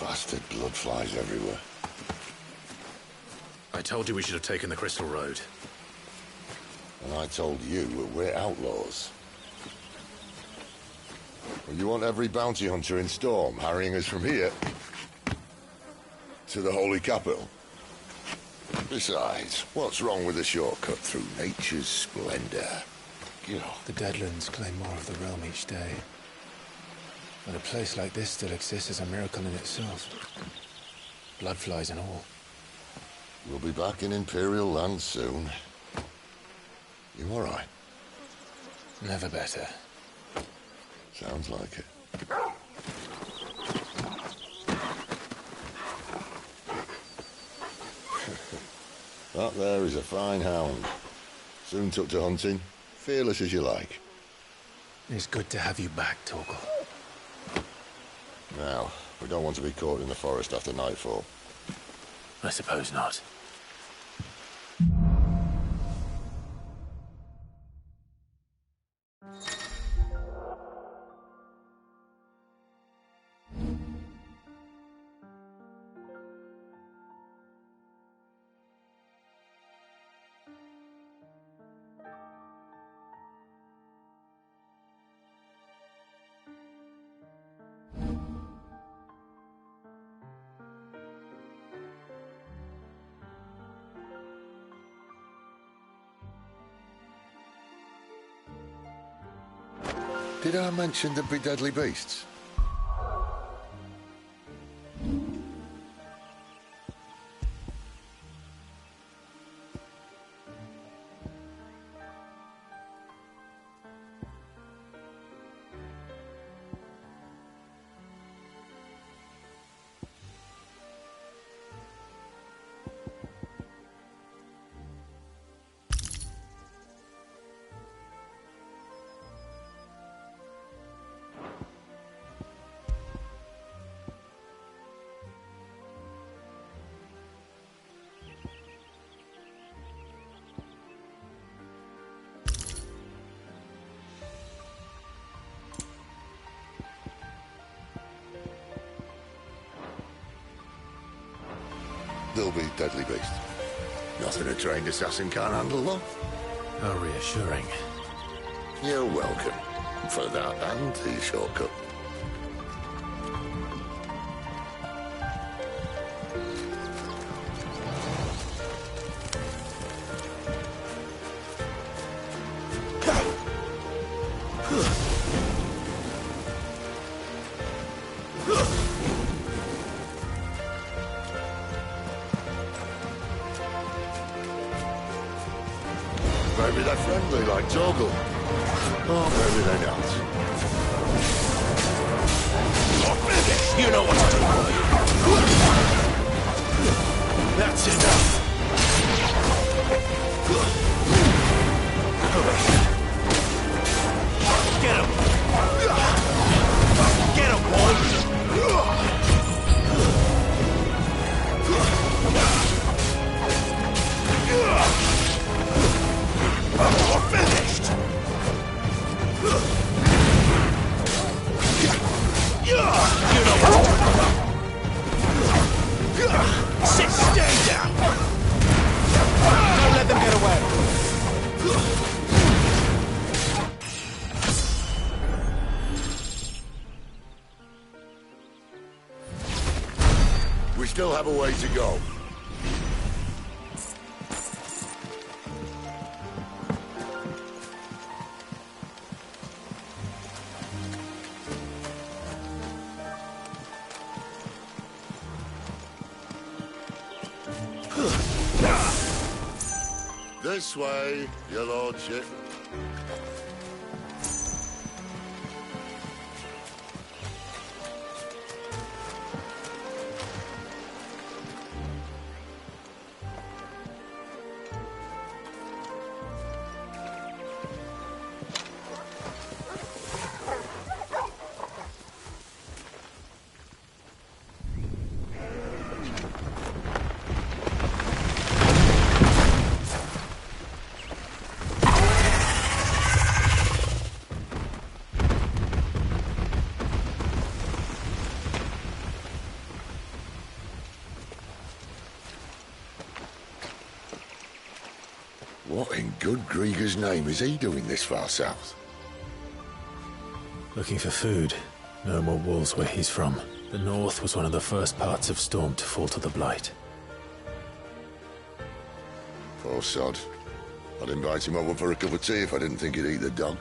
Bastard blood flies everywhere. I told you we should have taken the Crystal Road. And I told you we're outlaws. Well, you want every bounty hunter in Storm harrying us from here to the Holy Capital? Besides, what's wrong with a shortcut through nature's splendor? The Deadlands claim more of the realm each day. But a place like this still exists is a miracle in itself. Bloodflies and all. We'll be back in Imperial land soon. You all right? Never better. Sounds like it. That there is a fine hound. Soon took to hunting. Fearless as you like. It's good to have you back, Torgal. Now, we don't want to be caught in the forest after nightfall. I suppose not. Did I mention there'd be deadly beasts? There'll be deadly beasts. Nothing a trained assassin can't handle, though. How reassuring. You're welcome. For that and the shortcut. Maybe they're friendly like Torgal. Or maybe they're not. You know what to do. That's enough. Get him. Get him, boy. We're finished! You know what? Sit, stay down! Don't let them get away! We still have a way to go. This way, your lordship. What in good Grieger's name is he doing this far south? Looking for food. No more wolves where he's from. The north was one of the first parts of Storm to fall to the Blight. Poor sod. I'd invite him over for a cup of tea if I didn't think he'd eat the dog.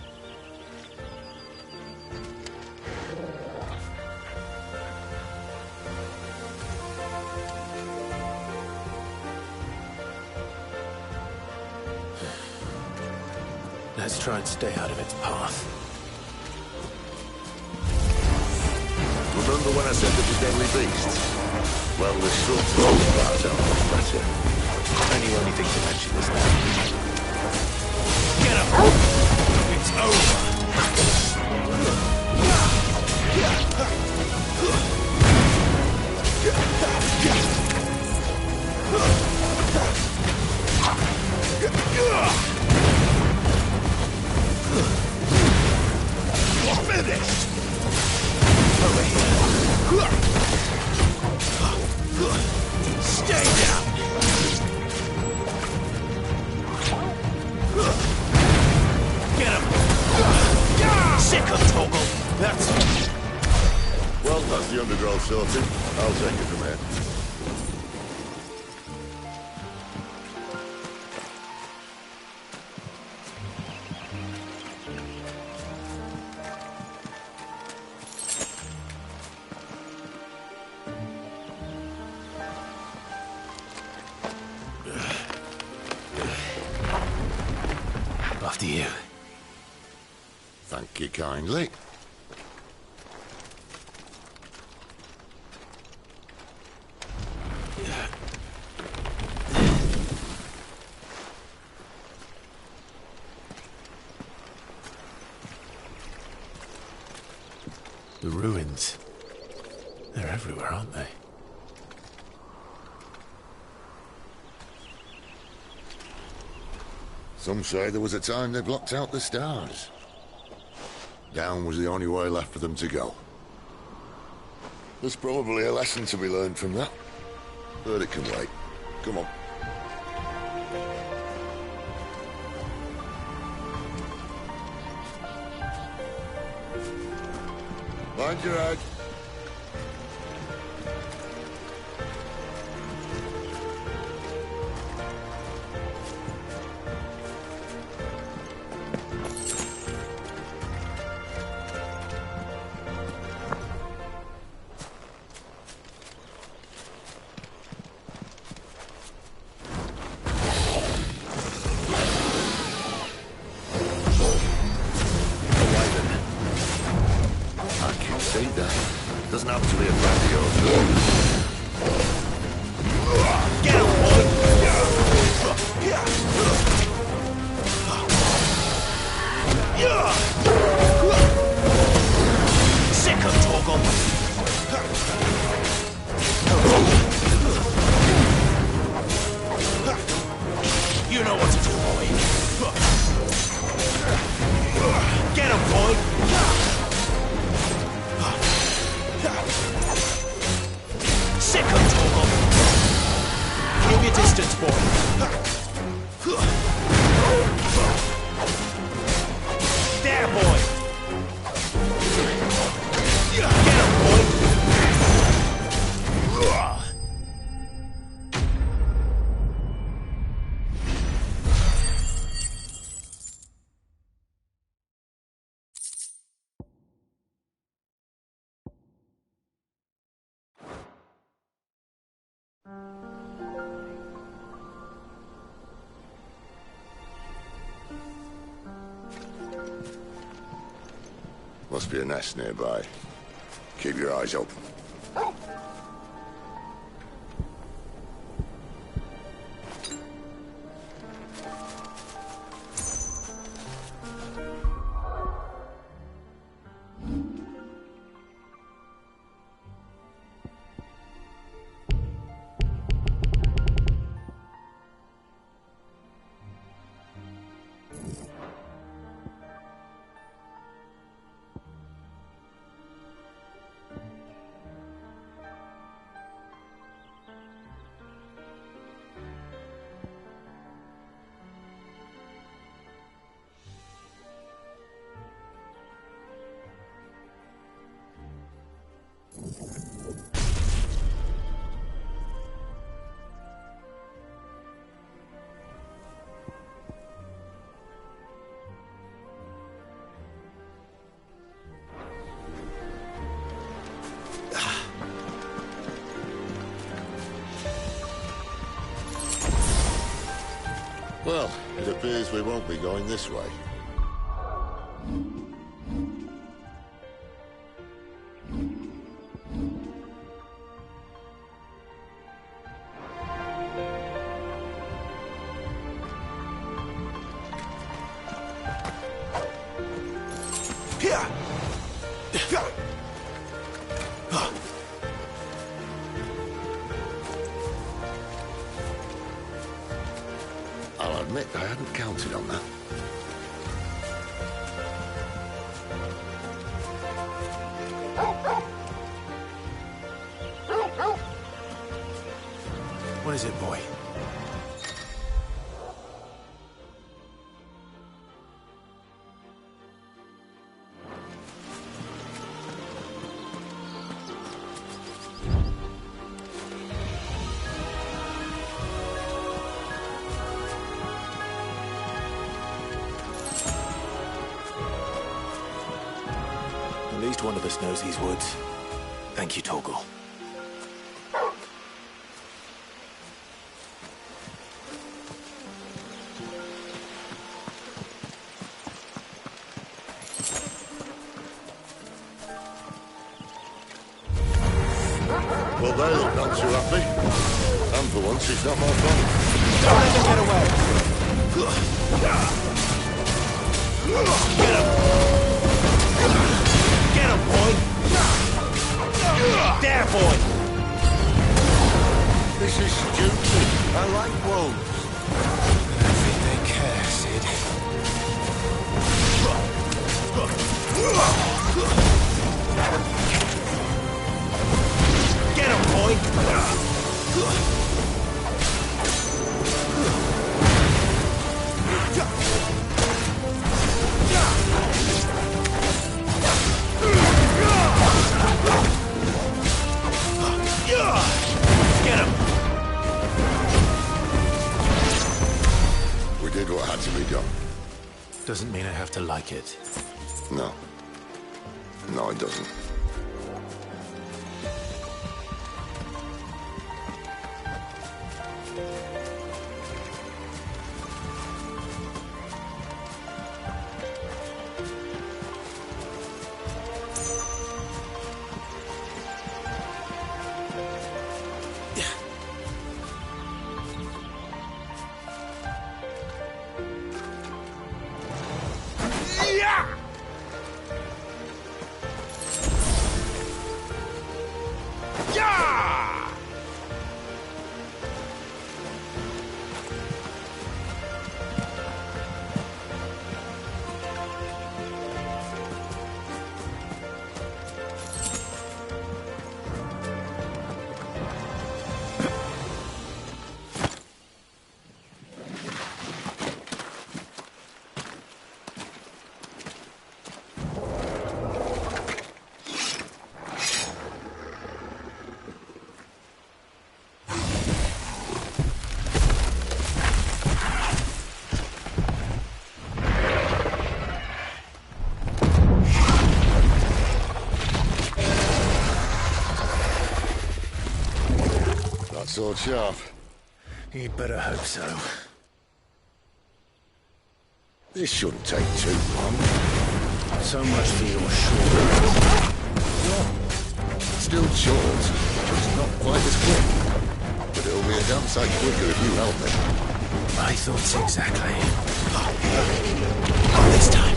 Let's try and stay out of its path. Remember when I said there was deadly beasts? Well, the struts of those parts are much better. And you only think to mention this now. Get him! It's over! You're finished! Over here. Stay down! Get him! Sick of Toggle! That's... Well, that's the undergrowth sorted. I'll take it from here. After you. Thank you kindly. The ruins. They're everywhere, aren't they? Some say there was a time they blocked out the stars. Down was the only way left for them to go. There's probably a lesson to be learned from that. But it can wait. Come on. Mind your head. Doesn't have to be a friend of yours. Get him, boy! Sick of Toggle! You know what to do, boy! Get him, boy! Sick of Toggle! Keep your distance, boy! There, boy! Get him, boy! Must be a nest nearby. Keep your eyes open. Well, it appears we won't be going this way. I'll admit I hadn't counted on that. What is it, boy? At least one of us knows these woods. Thank you, Torgal. Well, they look not too happy. And for once, it's not my fault. Don't let them get away! Get him! Get him, boy! There, boy! This is stupid. I like wolves. I don't think they care, Sid. Get him, boy! Get him! We did what had to be done. Doesn't mean I have to like it. No. No, it doesn't. Sword sharp. You'd better hope so. This shouldn't take too long. So much for your short. Still short, just not quite as quick. But it'll be a damn sight quicker if you help me. My thoughts exactly. Not this time.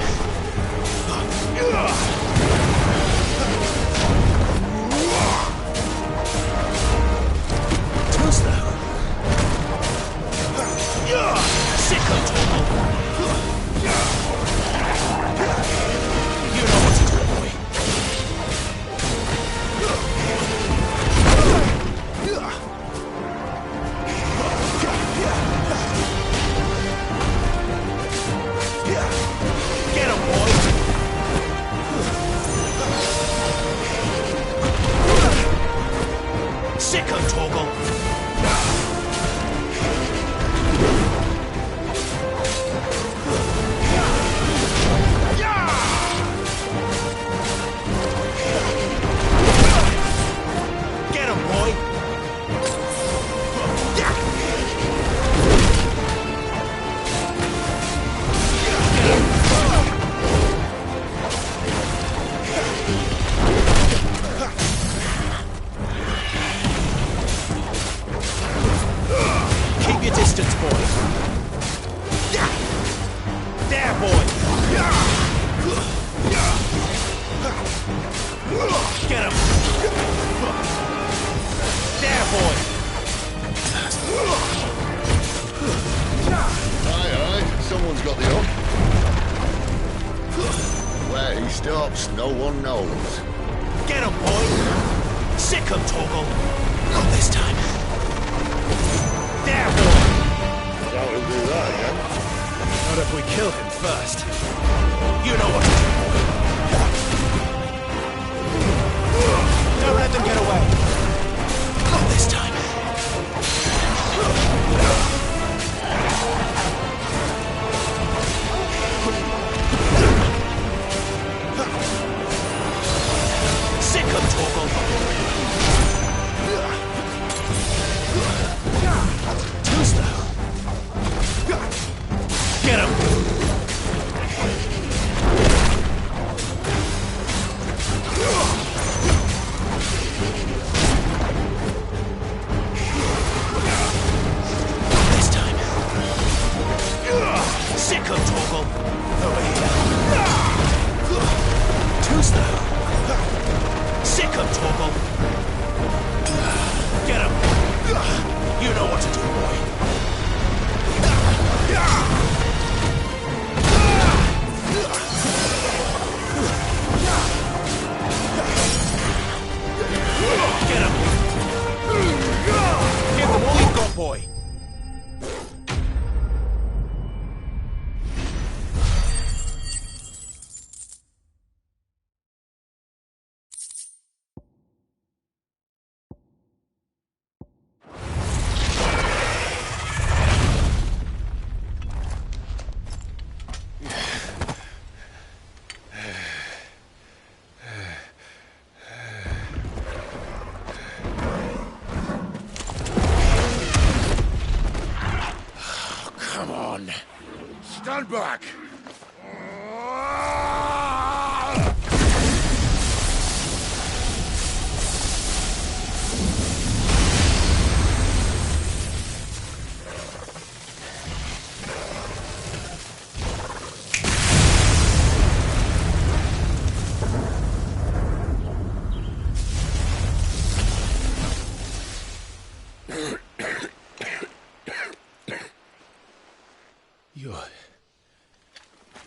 Too slow. Sickle, Torgal. You know what to do, boy. Get him, boy! distance, boy. There, boy. Get him. There, boy. Aye, someone's got the hook. Where he stops, no one knows. Get him, boy. Sick him, Torgal. Not this time. There, boy. Doubt he'll do that again. Not if we kill him first. You know what to do, boy. Don't let them get away. Not this time. Sick him, Torgal. Too slow. Get him. This time. Sick him, Torgal. Over here. Too slow. Sick him, Torgal. Get him. You know what to do, boy. Get him. Give them all you've got, boy. Stand back!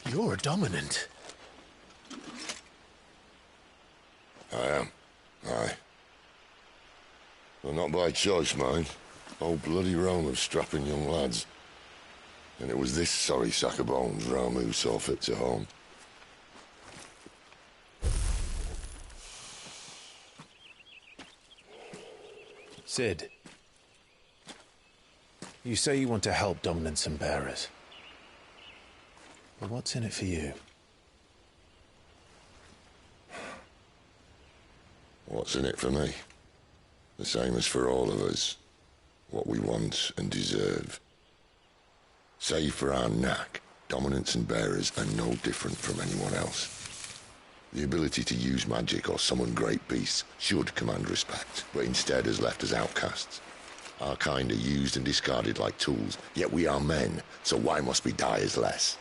You're dominant. I am. Aye. Well, not by choice, mind. Whole bloody realm of strapping young lads. And it was this sorry sack of bones Ramu saw fit to home. Sid, you say you want to help dominants and bearers. But what's in it for you? What's in it for me? The same as for all of us. What we want and deserve. Save for our knack, dominants and bearers are no different from anyone else. The ability to use magic or summon great beasts should command respect, but instead has left us outcasts. Our kind are used and discarded like tools, yet we are men, so why must we die as less?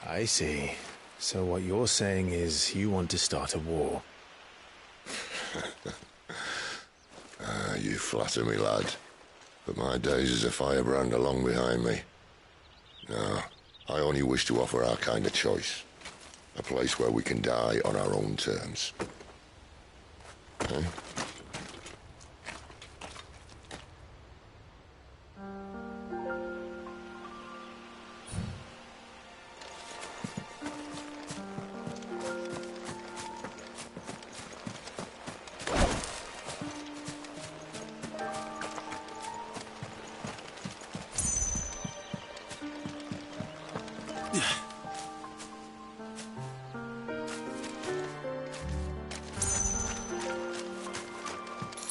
I see. So what you're saying is you want to start a war. You flatter me, lad. But my days as a firebrand are long behind me. No, I only wish to offer our kind a choice. A place where we can die on our own terms. Eh?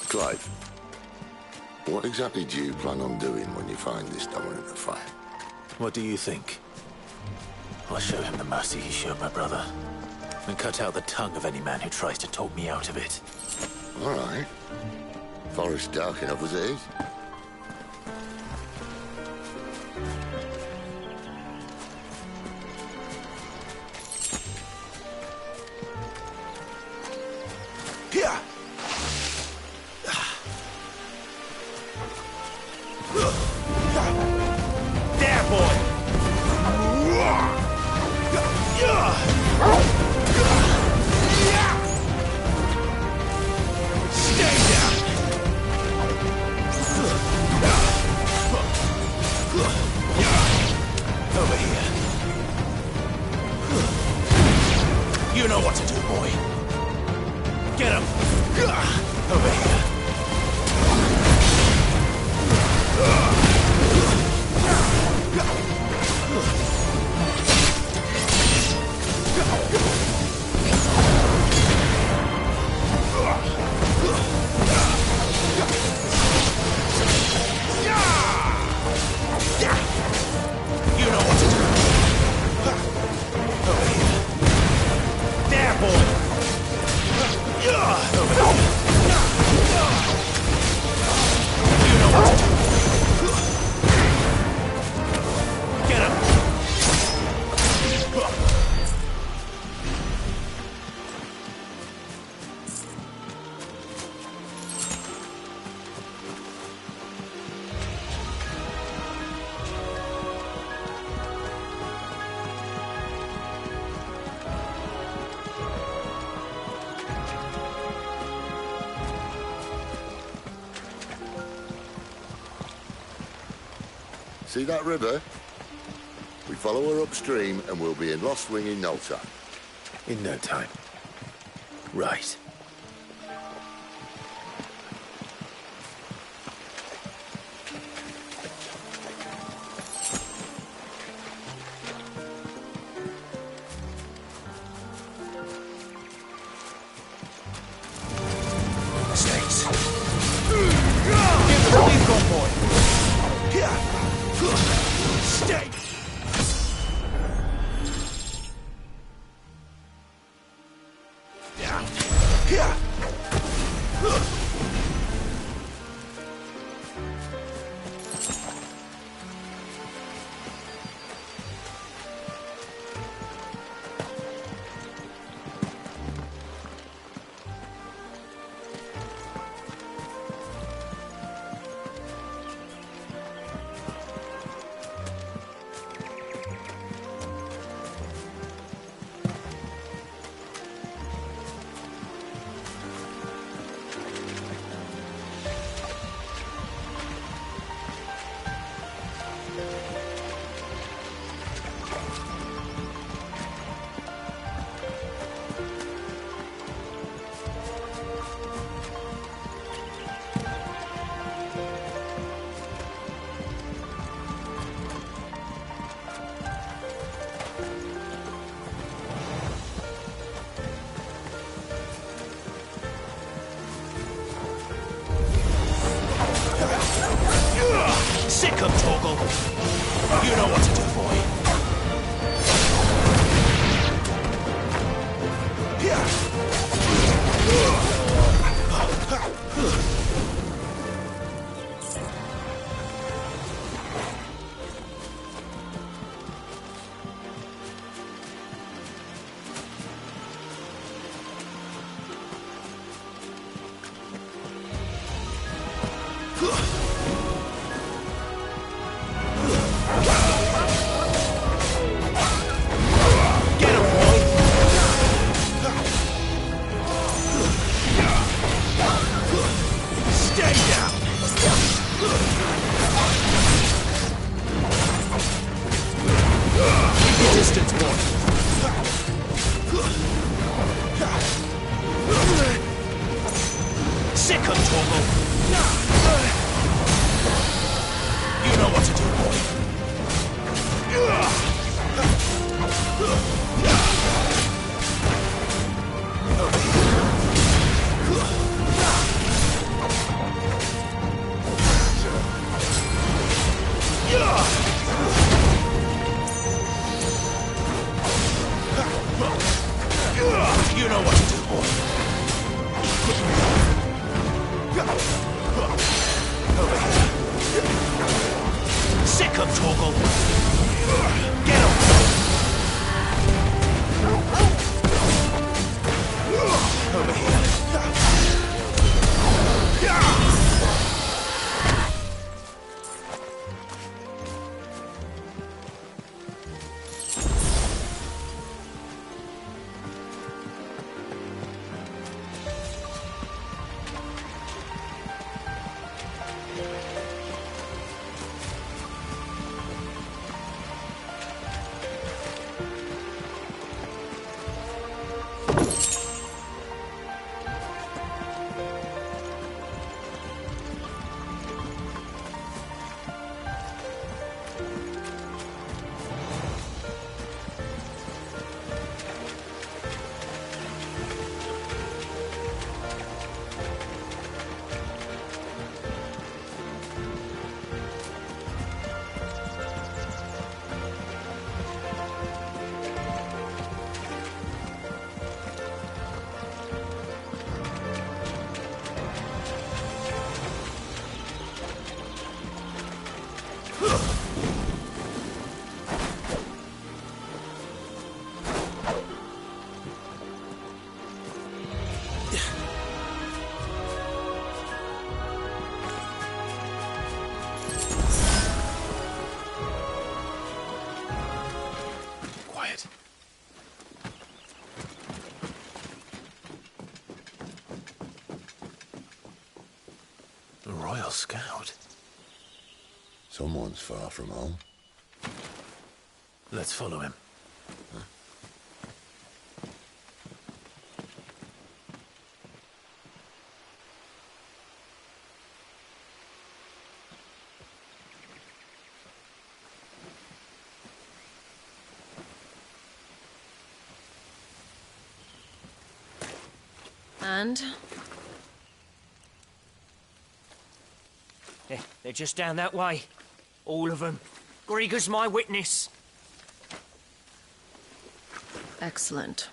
Clive, what exactly do you plan on doing when you find this dominant of fire? What do you think? I'll show him the mercy he showed my brother, and cut out the tongue of any man who tries to talk me out of it. All right. Forest dark enough as it is. Over here. You know what to do. Over here. There, boy. Over here. You know what to do. Get him. See that river? We follow her upstream and we'll be in Lost Wing in no time. In no time. Right. Snakes. Get the relief gun, boy. Stay. Sick of Torgal. You know what to do, boy. Distance, boy. Sick of Torgal. You know what to do, boy. Over here. You know what to do, boy. Over here. Sick of Torgal. Get him. Over here. A Royal Scout. Someone's far from home. Let's follow him. And? They're just down that way. All of them. Grieger's my witness. Excellent.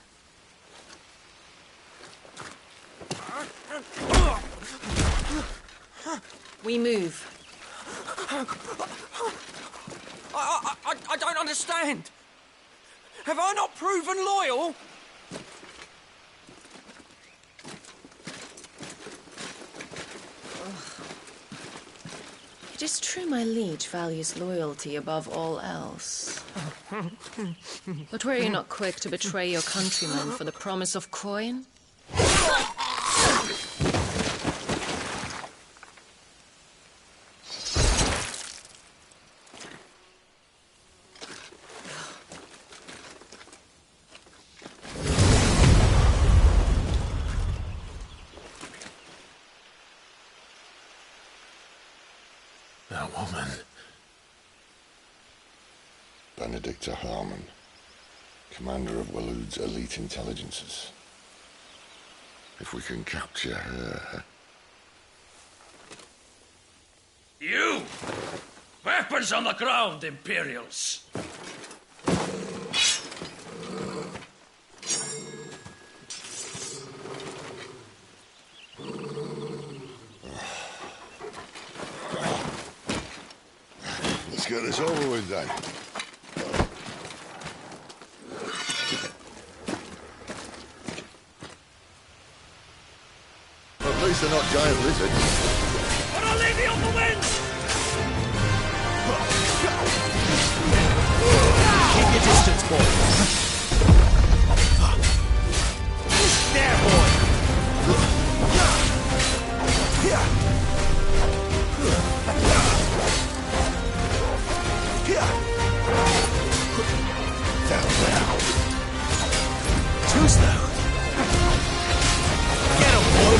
We move. I don't understand. Have I not proven loyal? It is true my liege values loyalty above all else. But were you not quick to betray your countrymen for the promise of coin? That woman. Benedicta Harmon, commander of Waloed's elite intelligences. If we can capture her... You! Weapons on the ground, Imperials! Let's get this over with then. At least they're not giant lizards. But I'll leave you on the wind! Keep your distance, boy. There, boy. Too slow. Get him, boy.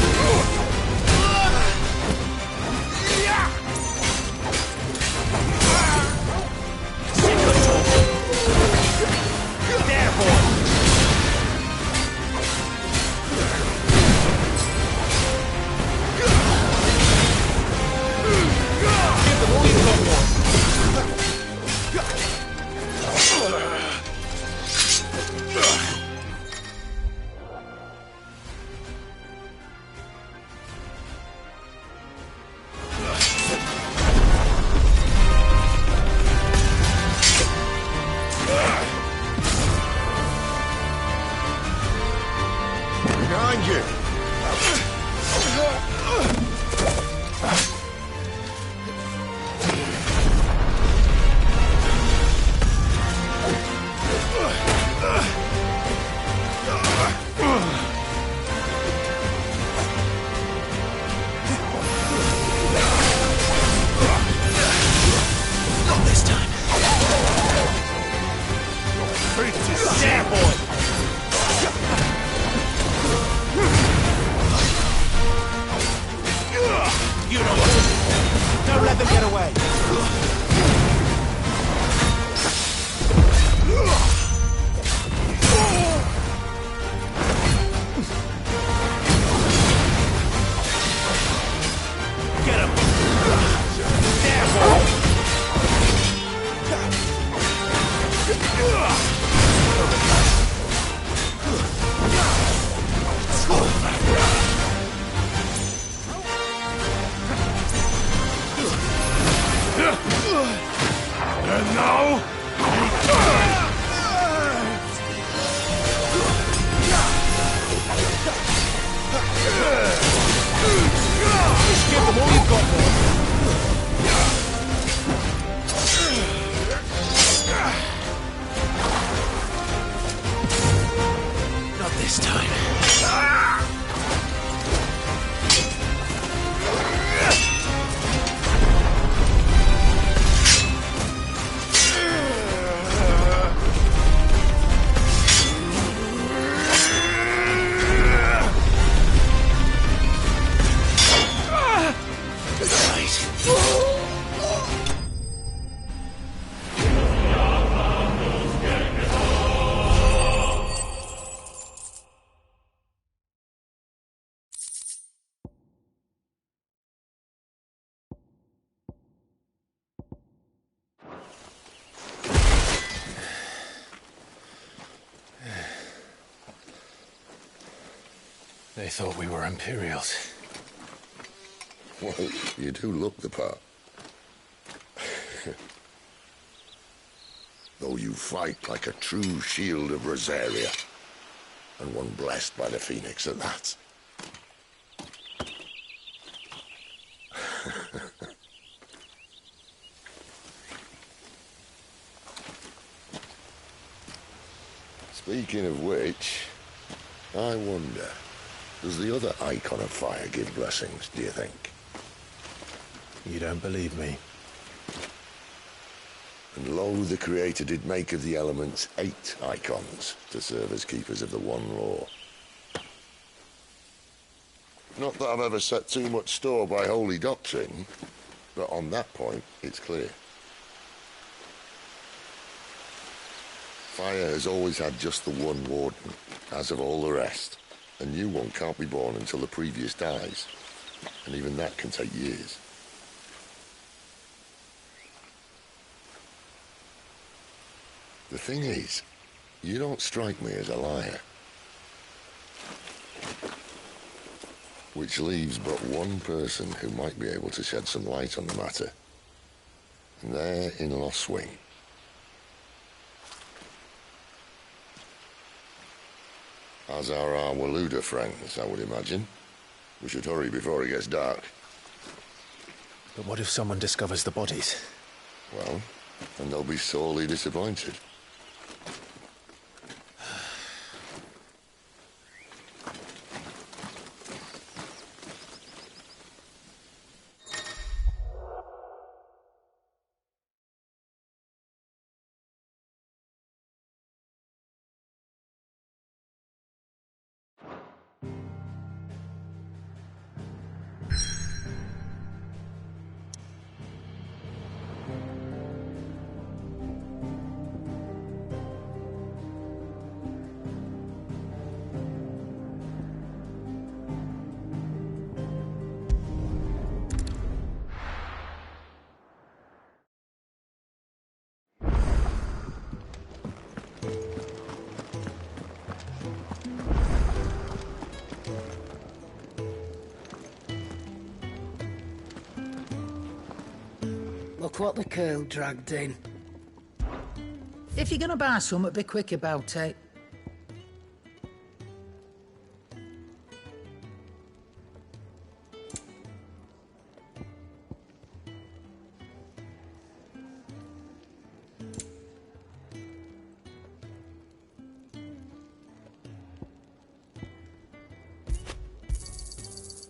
Sick of talking. There, boy. Give them all you've got, boy. Behind you! Not this time. There, boy. You know what to do. Don't let them get away. Get him. There, boy. They thought we were Imperials. Well, you do look the part. Though you fight like a true shield of Rosaria. And one blessed by the Phoenix at that. Speaking of which, I wonder, does the other icon of fire give blessings, do you think? You don't believe me? And lo, the Creator did make of the elements 8 icons to serve as keepers of the one law. Not that I've ever set too much store by holy doctrine, but on that point, it's clear. Fire has always had just the one warden, as of all the rest. A new one can't be born until the previous dies, and even that can take years. The thing is, you don't strike me as a liar. Which leaves but one person who might be able to shed some light on the matter. And they're in Lost Swing. As are our Waluda friends, I would imagine. We should hurry before it gets dark. But what if someone discovers the bodies? Well, and they'll be sorely disappointed. Look what the curl dragged in. If you're gonna buy some, be quick about it.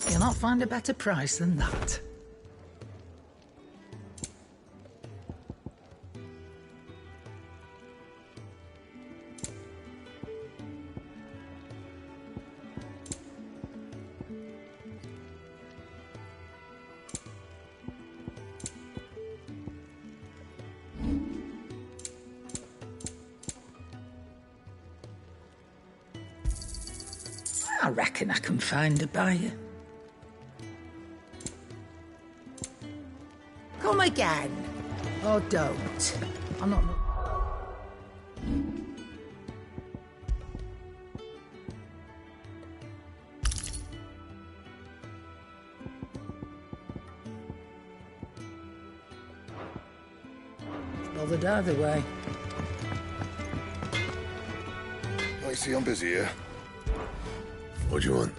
You'll not find a better price than that. I reckon I can find a buyer. Come again. Or don't. I'm not... bothered either way. I see I'm busy here. What do you want?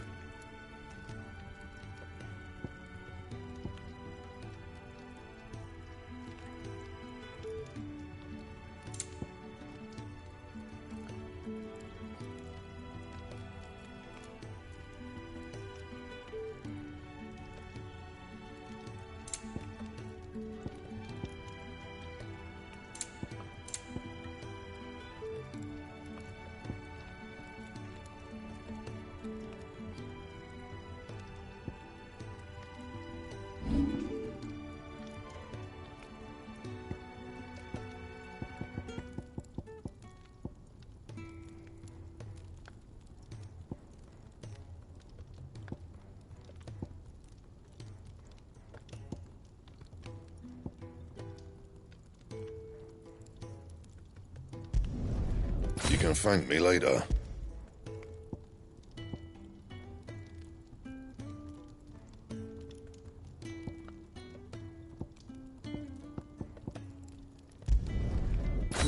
You can thank me later.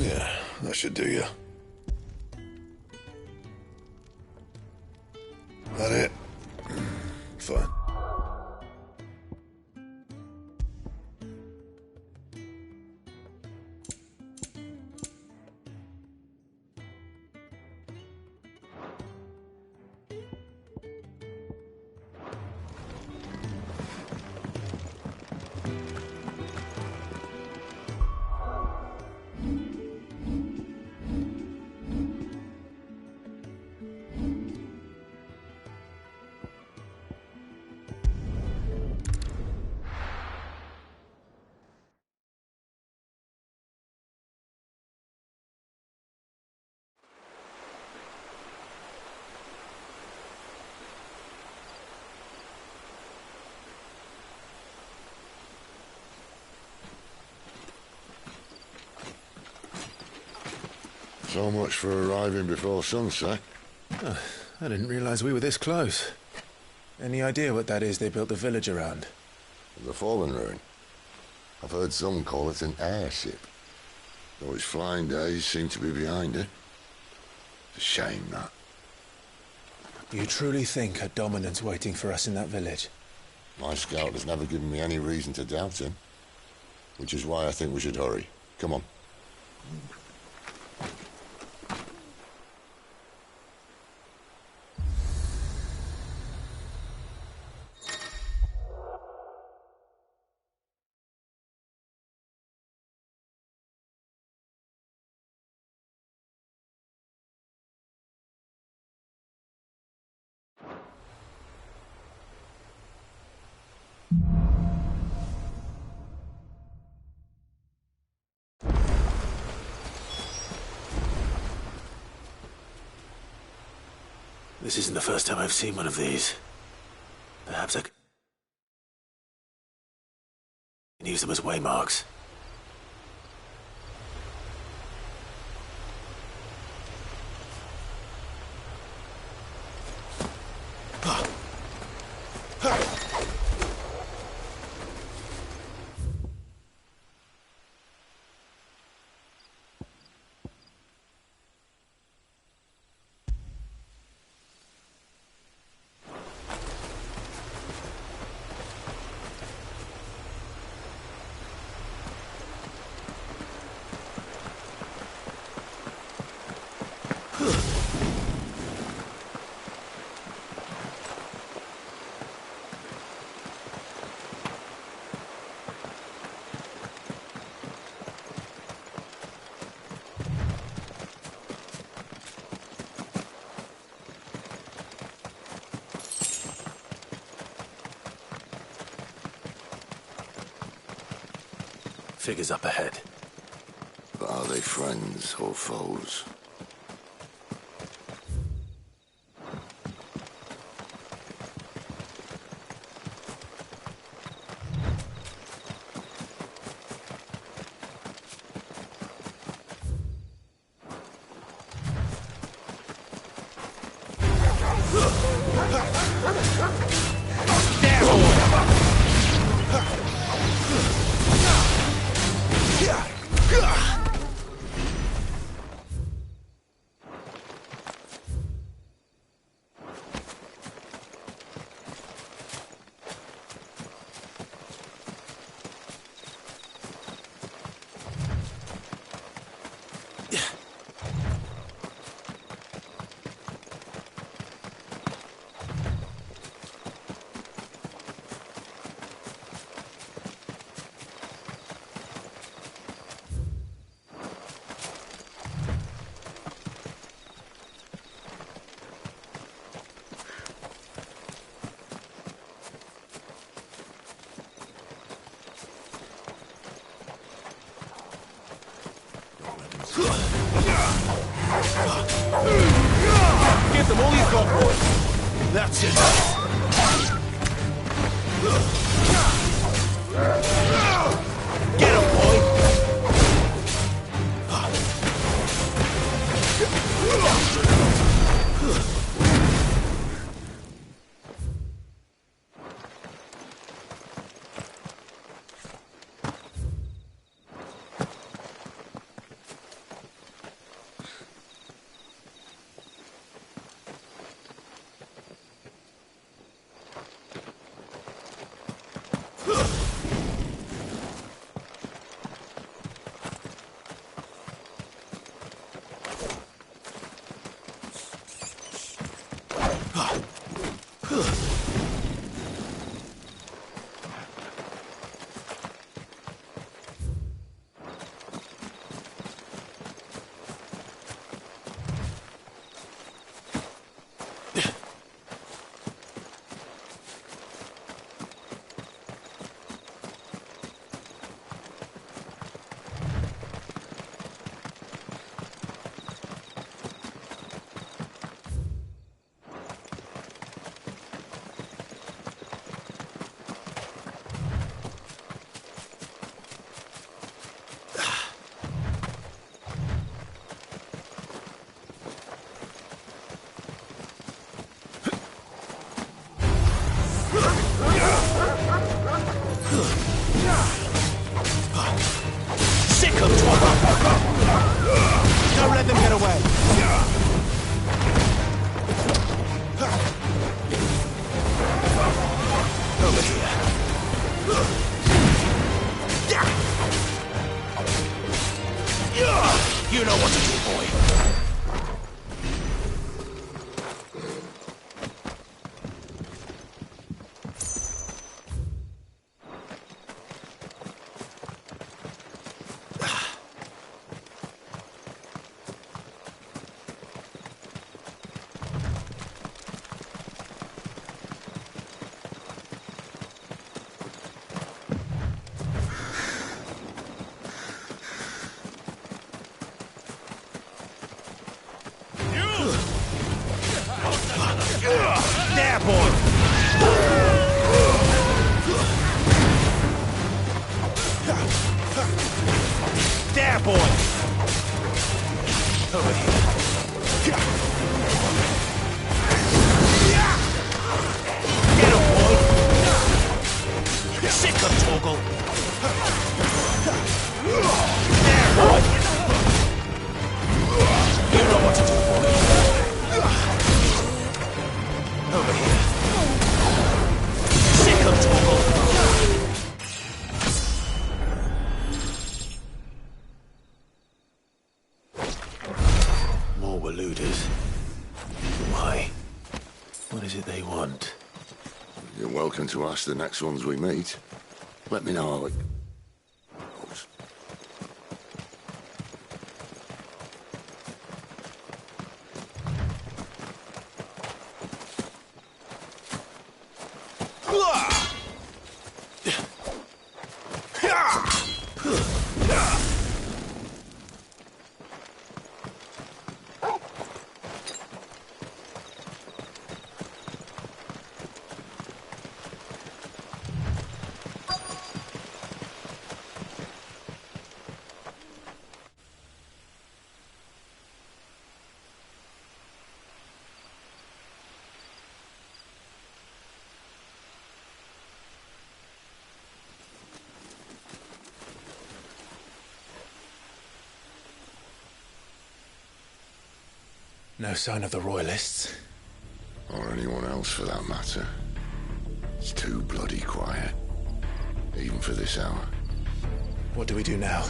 Yeah, that should do you. That it? Fine. So much for arriving before sunset. Oh, I didn't realize we were this close. Any idea what that is they built the village around? The fallen ruin. I've heard some call it an airship. Though its flying days seem to be behind it. It's a shame, that. You truly think a dominant's waiting for us in that village? My scout has never given me any reason to doubt him. Which is why I think we should hurry. Come on. This isn't the first time I've seen one of these. Perhaps I can use them as waymarks. Figures up ahead. But are they friends or foes? Give them all you've got, boy. That's it. Get him, boy. Sick of trouble! Don't let them get away! Over here. You know what to do, boy. There, boy! There, boy! Over here. Get him, boy! Sick of Toggle! There, boy! You know what to do, boy. Over here. Sick of Toggle! More Waluders. Why? What is it they want? You're welcome to ask the next ones we meet. Let me know how it goes. No sign of the Royalists. Or anyone else for that matter. It's too bloody quiet. Even for this hour. What do we do now?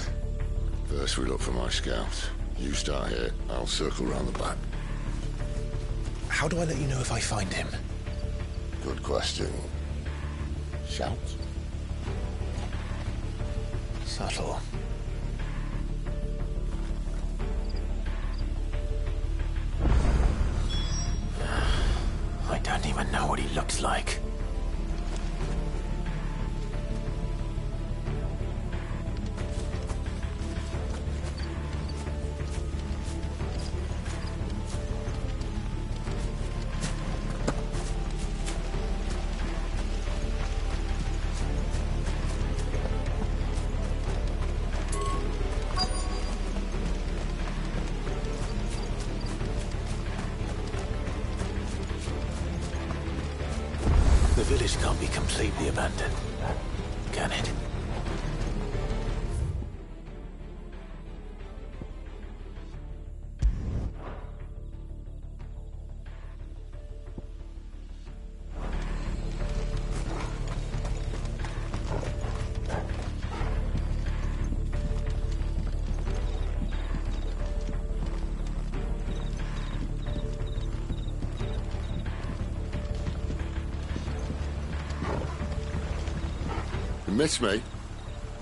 First we look for my scouts. You start here, I'll circle round the back. How do I let you know if I find him? Good question. Shout? Subtle. I don't even know what he looks like. The village can't be completely abandoned, can it? You miss me?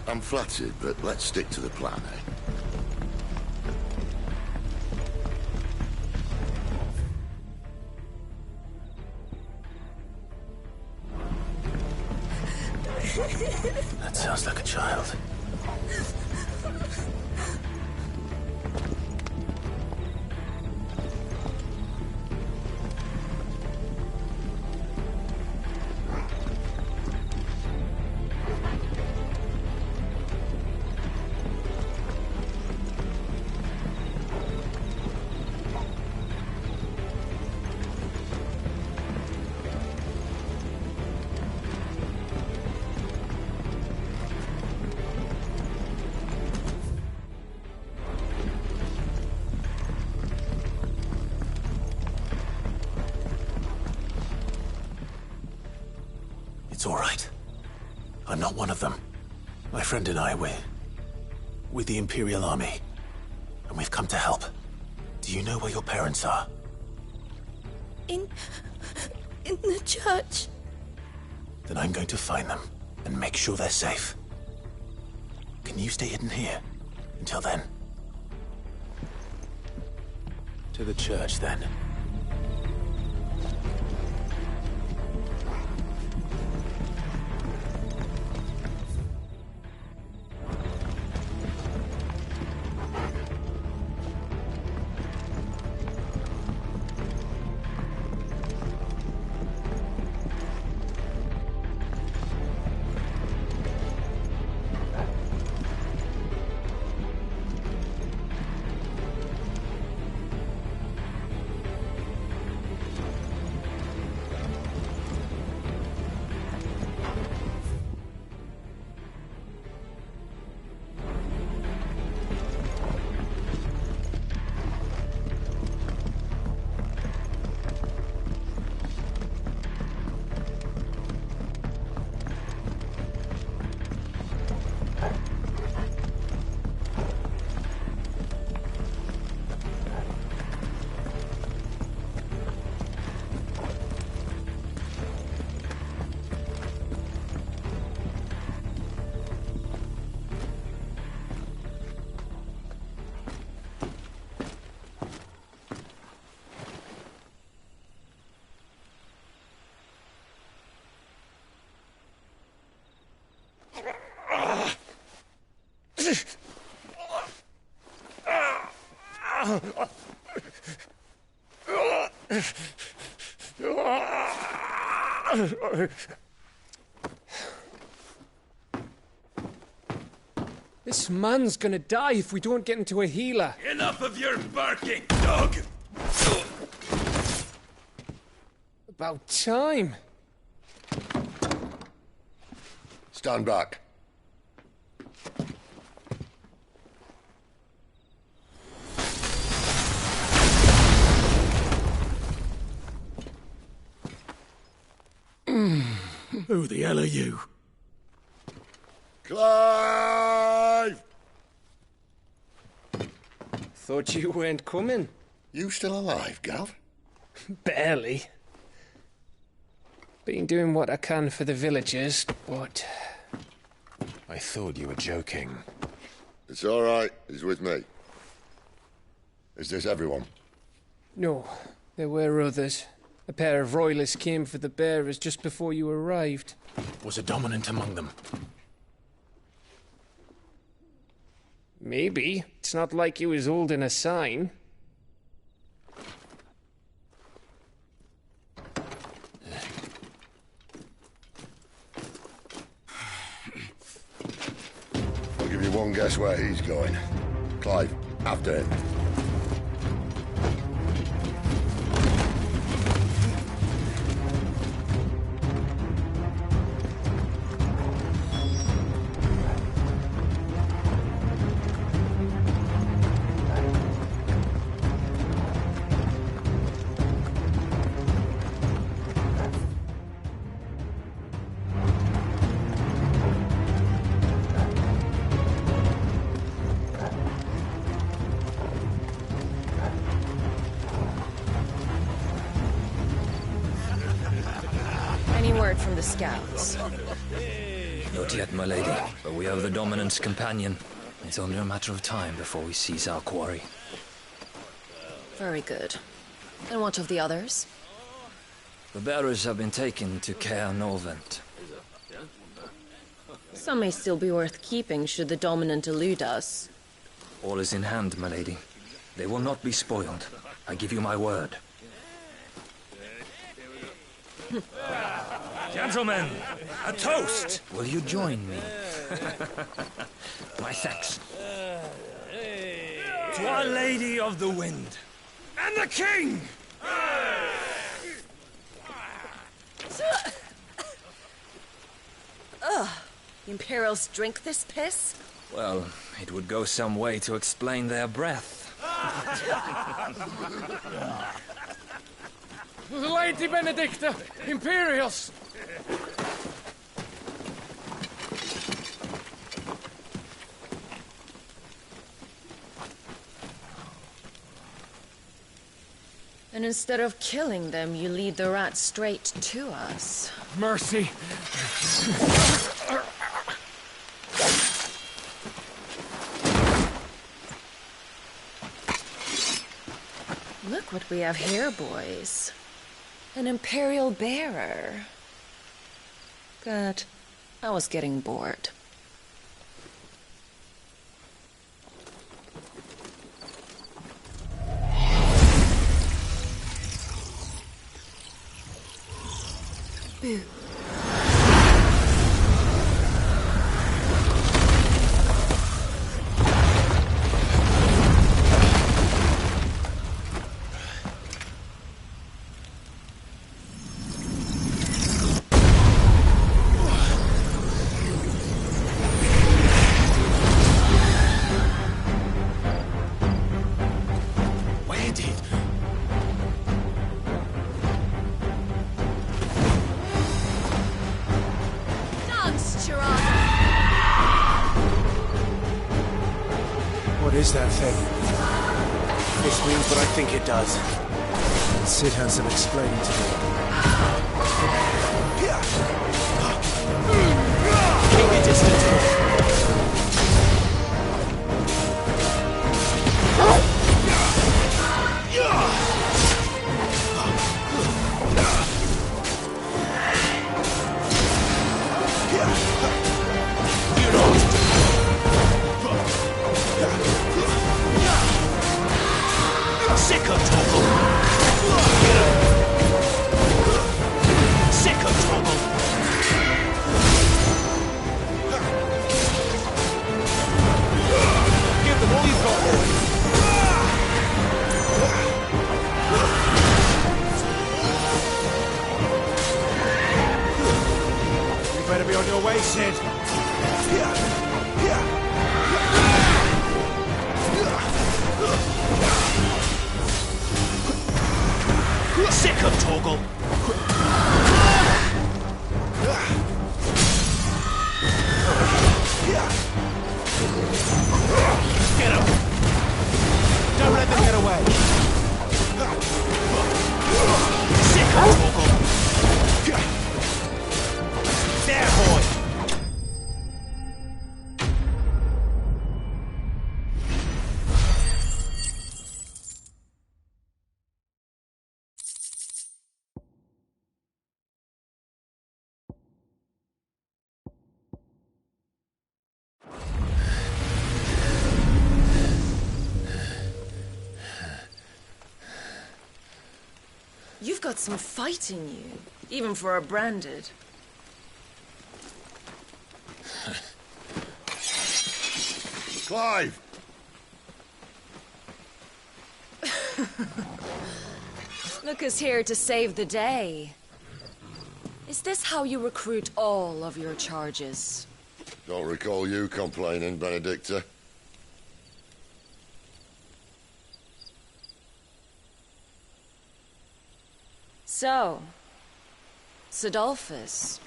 I'm flattered, but let's stick to the plan, eh? That sounds like a child. It's all right. I'm not one of them. My friend and I, we're with the Imperial Army. And we've come to help. Do you know where your parents are? In the church. Then I'm going to find them and make sure they're safe. Can you stay hidden here until then? To the church, then. This man's gonna die if we don't get into a healer. Enough of your barking, dog! About time. Stand back. Who the hell are you? Clive! Thought you weren't coming. You still alive, Gav? Barely. Been doing what I can for the villagers, but... I thought you were joking. It's all right. He's with me. Is this everyone? No, there were others. A pair of royalists came for the bearers just before you arrived. Was a dominant among them? Maybe. It's not like he was holding a sign. I'll give you one guess where he's going. Clive, after him. Any word from the scouts? Not yet, my lady, but we have the Dominant's companion. It's only a matter of time before we seize our quarry. Very good. And what of the others? The bearers have been taken to Caer Norvent. Some may still be worth keeping should the Dominant elude us. All is in hand, my lady. They will not be spoiled. I give you my word. Gentlemen, a toast! Will you join me? My thanks. To Our Lady of the Wind. And the King! Ugh. The Imperials drink this piss? Well, it would go some way to explain their breath. Lady Benedicta! Imperials! And instead of killing them, you lead the rats straight to us. Mercy! Look what we have here, boys. An Imperial bearer. Good. I was getting bored. Boo. What is that thing? This means what I think it does. Sid has some explaining to do. Keep your distance. You've got some fight in you, even for a branded. Clive! Lucas here to save the day. Is this how you recruit all of your charges? Don't recall you complaining, Benedicta. So, Sidolphus,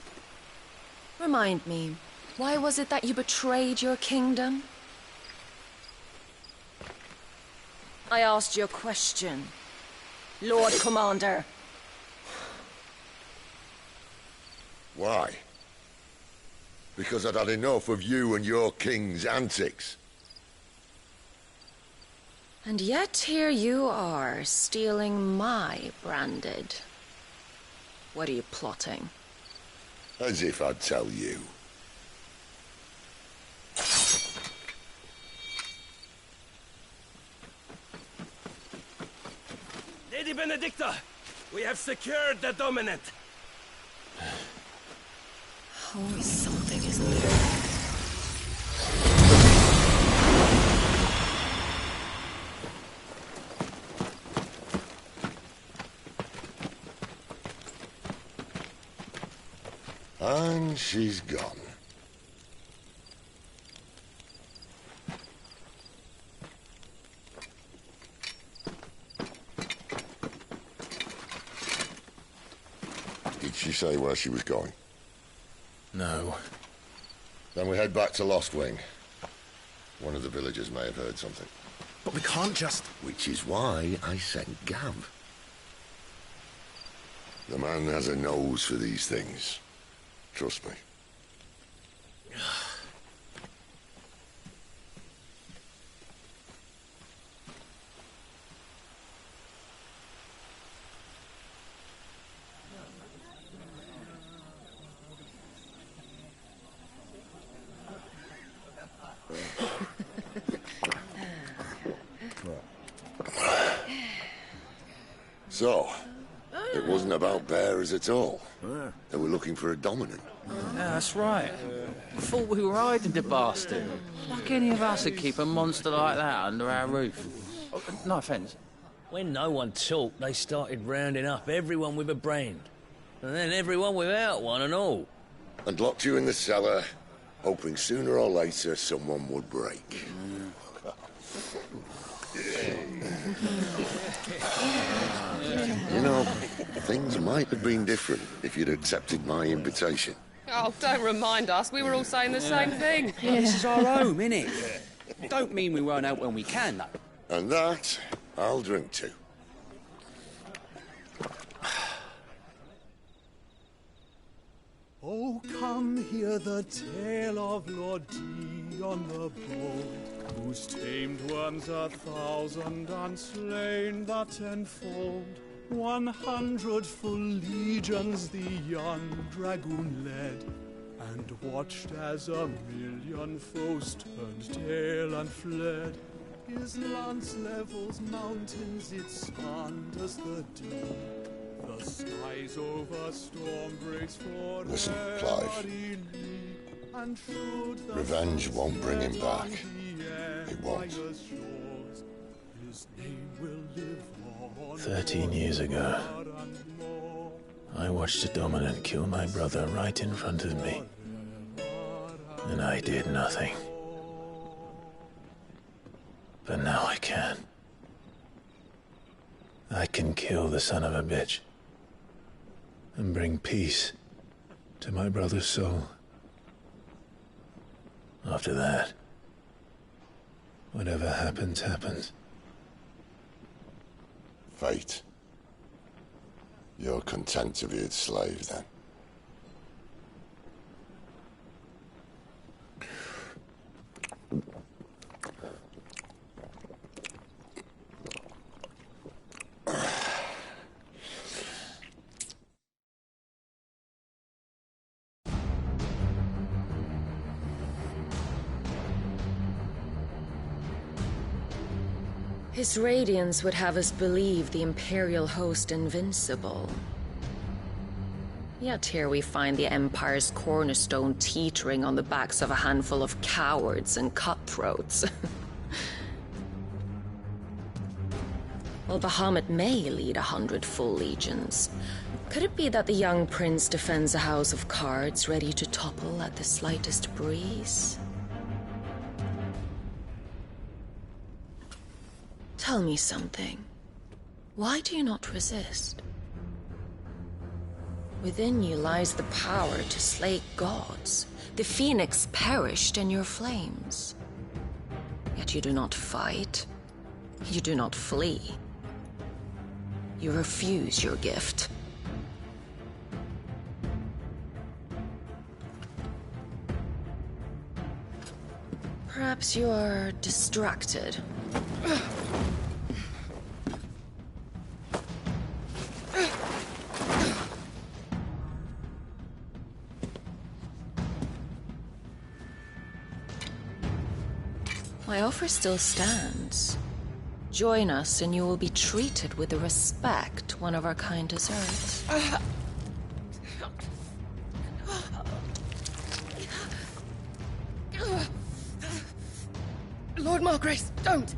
remind me, why was it that you betrayed your kingdom? I asked you a question, Lord Commander. Why? because I'd had enough of you and your king's antics. And yet here you are, stealing my branded. What are you plotting? As if I'd tell you. Lady Benedicta, we have secured the dominant. Always something, isn't there? And she's gone. Did she say where she was going? No. Then we head back to Lost Wing. One of the villagers may have heard something. But we can't just... Which is why I sent Gav. The man has a nose for these things. Trust me. So, it wasn't about bearers at all. They were looking for a dominant. Yeah, that's right. Thought we were hiding the bastard. Like any of us would keep a monster like that under our roof. Oh, no offence. When no one talked, they started rounding up everyone with a brand. And then everyone without one and all. And locked you in the cellar, hoping sooner or later someone would break. You know, things might have been different if you'd accepted my invitation. Oh, don't remind us. We were all saying the same thing. This is our home, innit? Don't mean we won't out when we can, though. And that, I'll drink to. Oh, come hear the tale of Lord Dion the Bold, who's tamed worms 1,000 and slain the 10-fold. 100 full legions the young dragoon led, and watched as 1,000,000 foes turned tail and fled. His lance levels mountains, it spanned as the dew. The skies over storm breaks for Listen, Clive. Revenge won't bring him back. It won't. 13 years ago, I watched a dominant kill my brother right in front of me. And I did nothing. But now I can. I can kill the son of a bitch. And bring peace to my brother's soul. After that, whatever happens, happens. Fate. You're content to be its slave, then? His radiance would have us believe the Imperial host invincible. Yet here we find the Empire's cornerstone teetering on the backs of a handful of cowards and cutthroats. While Bahamut may lead 100 full legions, could it be that the young prince defends a house of cards ready to topple at the slightest breeze? Tell me something. Why do you not resist? Within you lies the power to slay gods. The phoenix perished in your flames. Yet you do not fight. You do not flee. You refuse your gift. Perhaps you're distracted. My offer still stands. Join us and you will be treated with the respect one of our kind deserves. Lord Margrace, don't!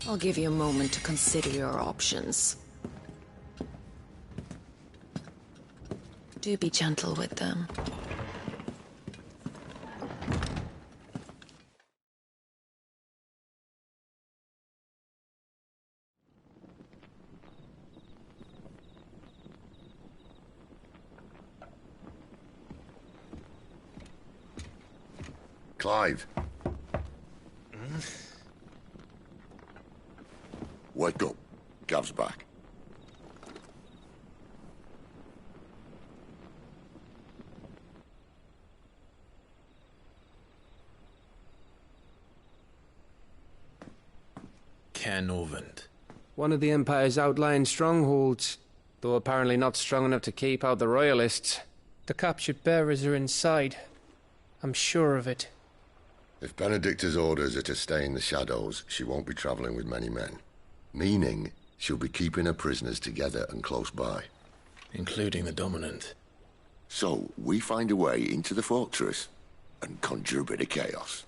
I'll give you a moment to consider your options. Do be gentle with them. Clive. Wake up. Gav's back. Caernarvon. One of the Empire's outlying strongholds, though apparently not strong enough to keep out the Royalists. The captured bearers are inside. I'm sure of it. If Benedicta's orders are to stay in the shadows, she won't be travelling with many men. Meaning, she'll be keeping her prisoners together and close by. Including the Dominant. So, we find a way into the fortress and conjure a bit of chaos.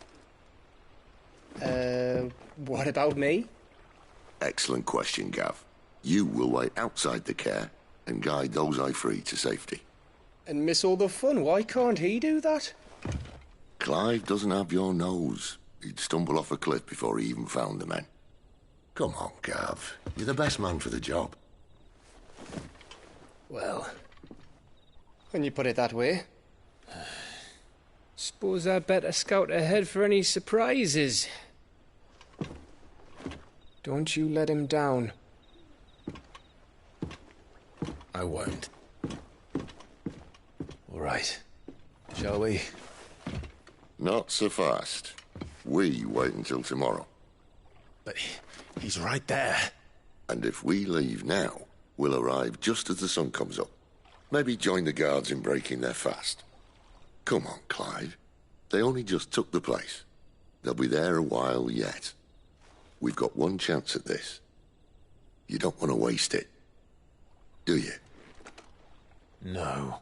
What about me? Excellent question, Gav. You will wait outside the care and guide those I free to safety. And miss all the fun. Why can't he do that? Clive doesn't have your nose. He'd stumble off a cliff before he even found the men. Come on, Gav. You're the best man for the job. Well, when you put it that way. Suppose I'd better scout ahead for any surprises. Don't you let him down. I won't. All right. Shall we? Not so fast. We wait until tomorrow. But he's right there. And if we leave now, we'll arrive just as the sun comes up. Maybe join the guards in breaking their fast. Come on, Clive. They only just took the place. They'll be there a while yet. We've got one chance at this. You don't want to waste it, do you? No.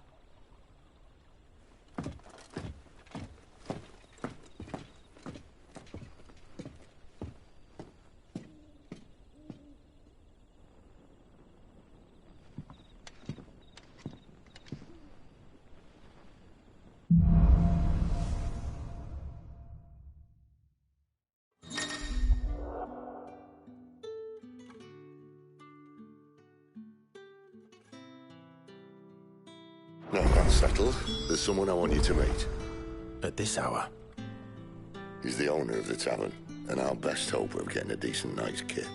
Now that's settled. There's someone I want you to meet. At this hour? He's the owner of the tavern, and our best hope of getting a decent night's kip.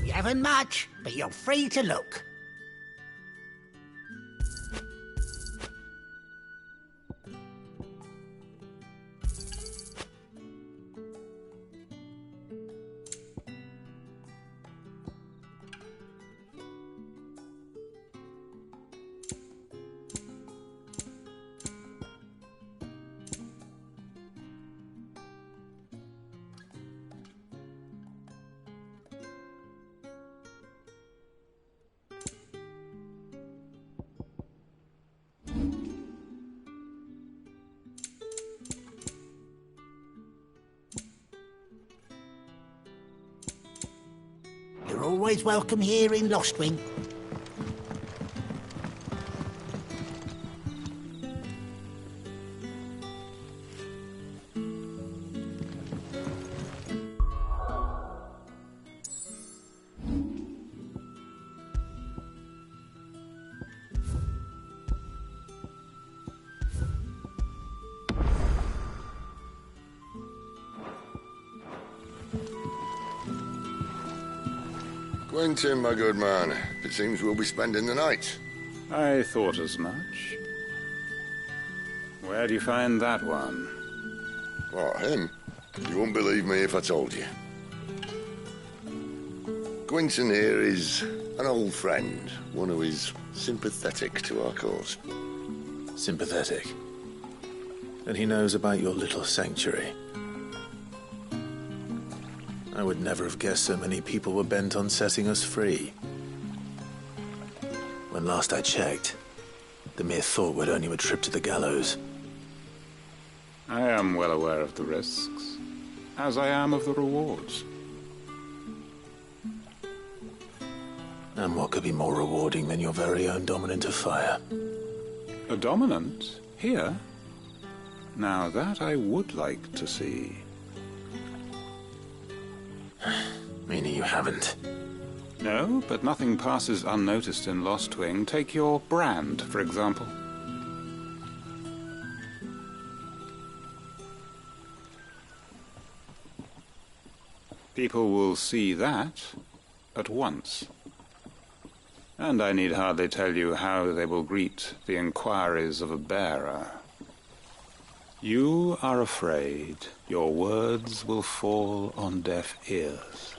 We haven't much, but you're free to look. You're always welcome here in Lostwing. Quentin, my good man. It seems we'll be spending the night. I thought as much. Where do you find that one? What, him? You wouldn't believe me if I told you. Quentin here is an old friend, one who is sympathetic to our cause. Sympathetic? And he knows about your little sanctuary. I would never have guessed so many people were bent on setting us free. When last I checked, the mere thought would earn you a trip to the gallows. I am well aware of the risks, as I am of the rewards. And what could be more rewarding than your very own dominant of fire? A dominant? Here? Now that I would like to see. Meaning you haven't? No, but nothing passes unnoticed in Lostwing. Take your brand, for example. People will see that at once. And I need hardly tell you how they will greet the inquiries of a bearer. You are afraid your words will fall on deaf ears,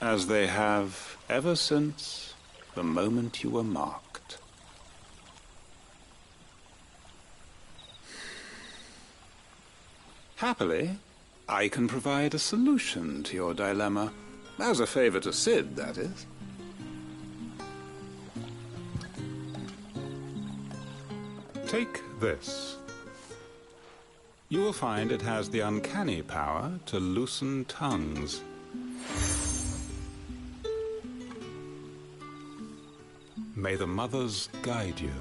as they have ever since the moment you were marked. Happily, I can provide a solution to your dilemma, as a favor to Sid, that is. Take this. You will find it has the uncanny power to loosen tongues. May the mothers guide you.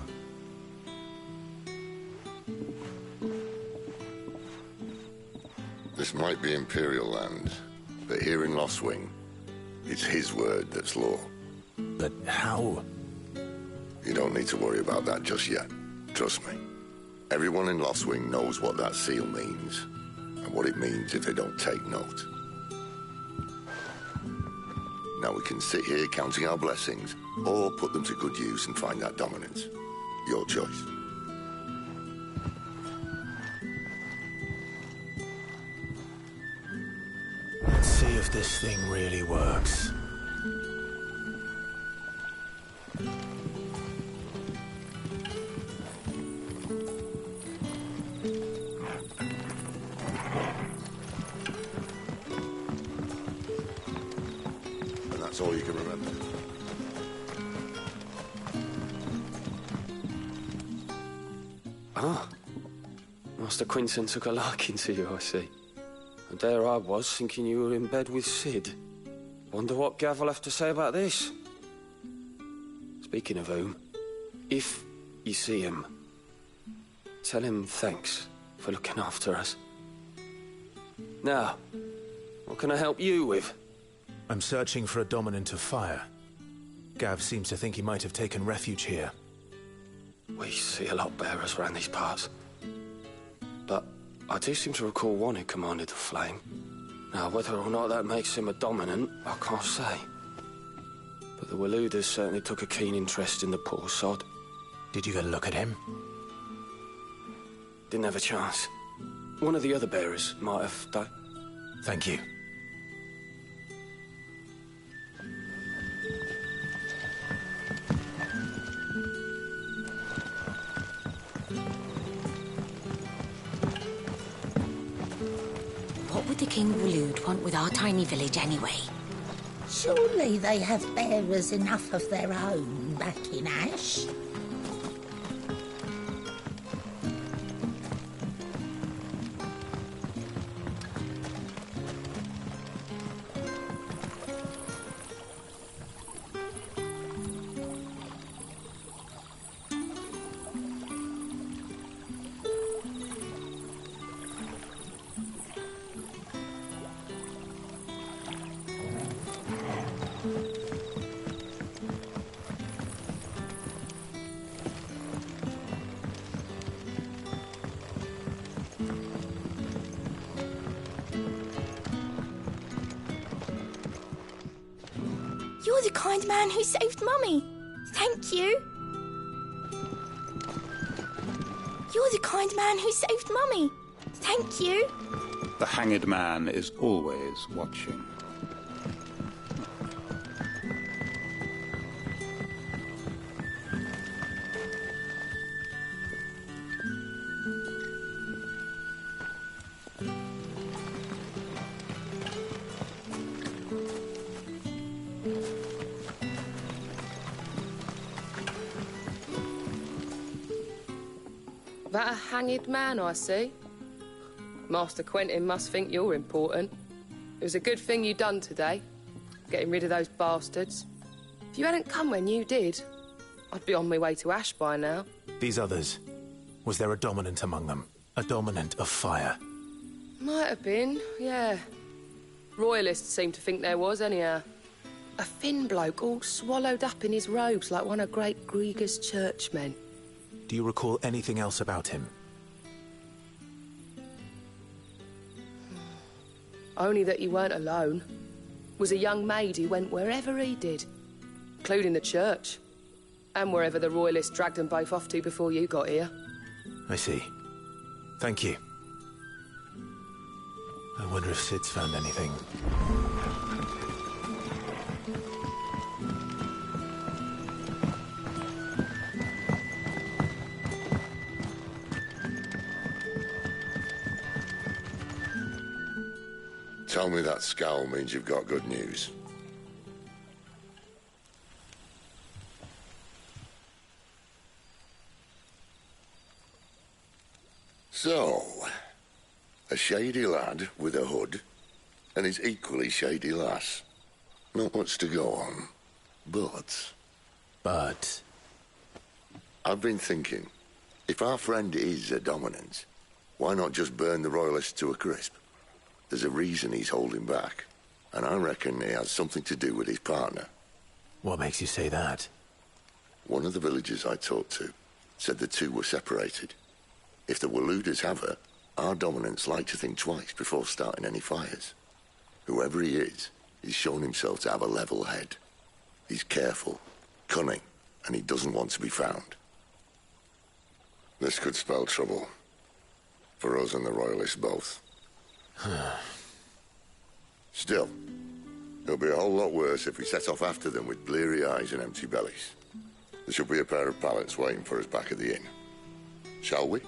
This might be Imperial land, but here in Lostwing, it's his word that's law. But how? You don't need to worry about that just yet. Trust me. Everyone in Lostwing knows what that seal means, and what it means if they don't take note. Now we can sit here counting our blessings, or put them to good use and find that dominance. Your choice. Let's see if this thing really works. That's all you can remember. Ah. Master Quinton took a liking to you, I see. And there I was, thinking you were in bed with Sid. Wonder what Gav will have to say about this. Speaking of whom, if you see him, tell him thanks for looking after us. Now, what can I help you with? I'm searching for a dominant of fire. Gav seems to think he might have taken refuge here. We see a lot bearers around these parts. But I do seem to recall one who commanded the flame. Now, whether or not that makes him a dominant, I can't say. But the Waluders certainly took a keen interest in the poor sod. Did you get a look at him? Didn't have a chance. One of the other bearers might have done. Thank you. What would the King of Walud want with our tiny village anyway? Surely they have bearers enough of their own back in Ash. kind man who saved Mummy. Thank you. You're the kind man who saved Mummy. Thank you. The hanged man is always watching. That a hanged man, I see. Master Quentin must think you're important. It was a good thing you done today, getting rid of those bastards. If you hadn't come when you did, I'd be on my way to Ash by now. These others, was there a dominant among them? A dominant of fire? Might have been, yeah. Royalists seem to think there was, anyhow. A thin bloke all swallowed up in his robes like one of great Grieger's churchmen. Do you recall anything else about him? Only that he weren't alone. Was a young maid who went wherever he did, including the church, and wherever the Royalists dragged them both off to before you got here. I see. Thank you. I wonder if Sid's found anything. Tell me that scowl means you've got good news. So, a shady lad with a hood, and his equally shady lass. Not much to go on, but... I've been thinking, if our friend is a dominant, why not just burn the Royalists to a crisp? There's a reason he's holding back, and I reckon he has something to do with his partner. What makes you say that? One of the villagers I talked to said the two were separated. If the Waluders have her, our dominants like to think twice before starting any fires. Whoever he is, he's shown himself to have a level head. He's careful, cunning, and he doesn't want to be found. This could spell trouble. For us and the Royalists both. Still, it'll be a whole lot worse if we set off after them with bleary eyes and empty bellies. There should be a pair of pallets waiting for us back at the inn. Shall we?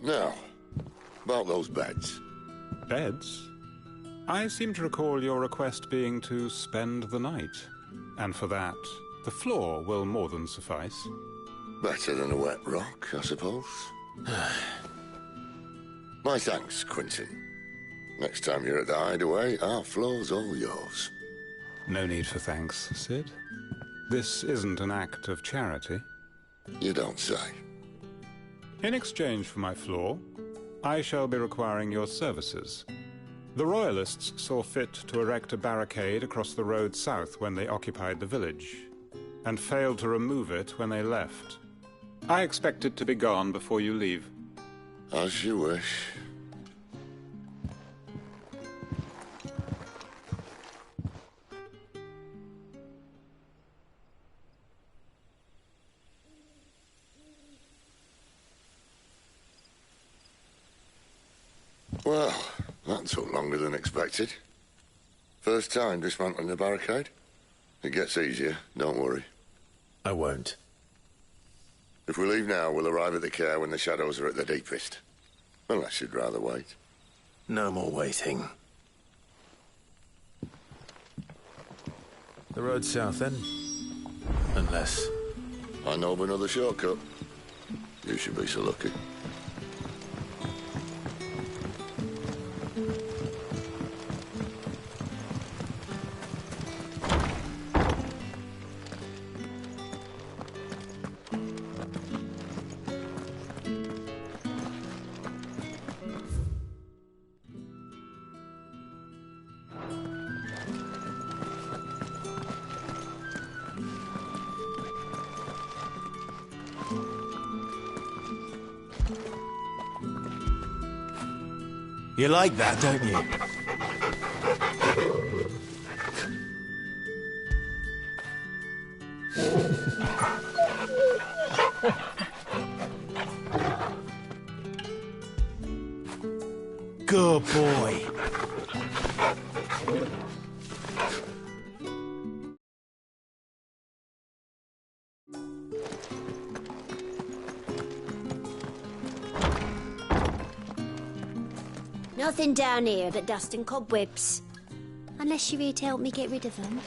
Now, about those beds. Beds? I seem to recall your request being to spend the night. And for that, the floor will more than suffice. Better than a wet rock, I suppose. My thanks, Quentin. Next time you're at the hideaway, our floor's all yours. No need for thanks, Sid. This isn't an act of charity. You don't say. In exchange for my floor, I shall be requiring your services. The Royalists saw fit to erect a barricade across the road south when they occupied the village, and failed to remove it when they left. I expect it to be gone before you leave. As you wish. Well, that took longer than expected. First time dismantling the barricade? It gets easier, don't worry. I won't. If we leave now, we'll arrive at the care when the shadows are at their deepest. Unless you'd rather wait. No more waiting. The road south, then? Unless... I know of another shortcut. You should be so lucky. You like that, don't you? Good boy. Nothing down here but dust and cobwebs. Unless you're here to help me get rid of them.